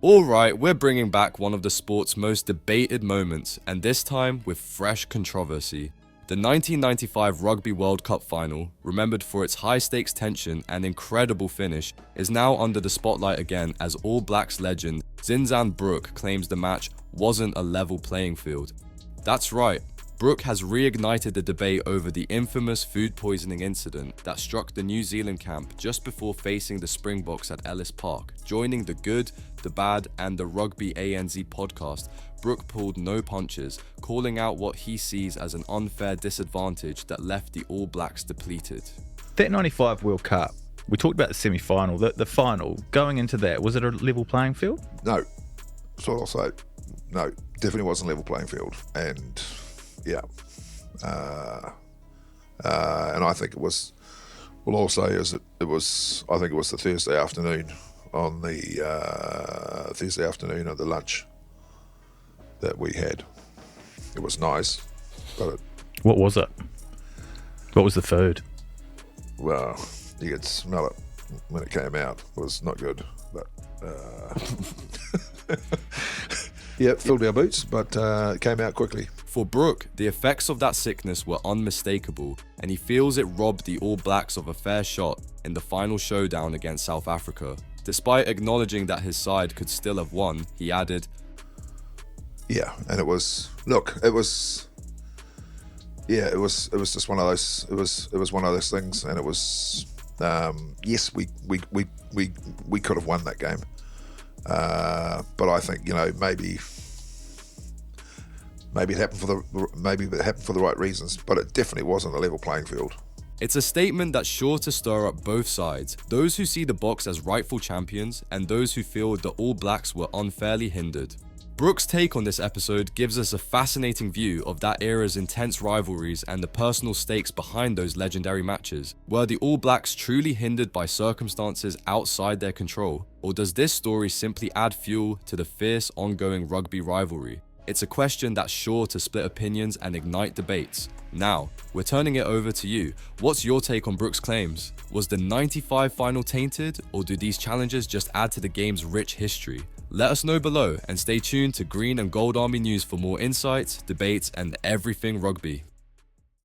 Alright, we're bringing back one of the sport's most debated moments, and this time with fresh controversy. The 1995 Rugby World Cup final, remembered for its high-stakes tension and incredible finish, is now under the spotlight again as All Blacks legend Zinzan Brooke claims the match wasn't a level playing field. That's right, Brooke has reignited the debate over the infamous food poisoning incident that struck the New Zealand camp just before facing the Springboks at Ellis Park. Joining the Good, the Bad and the Rugby ANZ podcast, Brooke pulled no punches, calling out what he sees as an unfair disadvantage that left the All Blacks depleted. That 95 World Cup, we talked about the semi-final, the final, going into that, was it a level playing field? No, that's what I'll say. No, definitely wasn't a level playing field. And yeah, and I think it was, well, all I'll say is that I think it was the Thursday afternoon of the lunch that we had. It was nice, but What was it? What was the food? well, you could smell it when it came out. It was not good, but yeah, filled our boots, but it came out quickly. For Brooke, the effects of that sickness were unmistakable, and he feels it robbed the All Blacks of a fair shot in the final showdown against South Africa. Despite acknowledging that his side could still have won, he added, Yeah, and it was just one of those. It was one of those things, and it was yes, we could have won that game, but I think maybe it happened for the right reasons, but it definitely wasn't a level playing field. It's a statement that's sure to stir up both sides, those who see the Boks as rightful champions and those who feel the All Blacks were unfairly hindered. Brooke's take on this episode gives us a fascinating view of that era's intense rivalries and the personal stakes behind those legendary matches. Were the All Blacks truly hindered by circumstances outside their control, or does this story simply add fuel to the fierce ongoing rugby rivalry? It's a question that's sure to split opinions and ignite debates. Now, we're turning it over to you. What's your take on Brooke's claims? Was the 95 final tainted, or do these challenges just add to the game's rich history? Let us know below and stay tuned to Green and Gold Army News for more insights, debates, and everything rugby.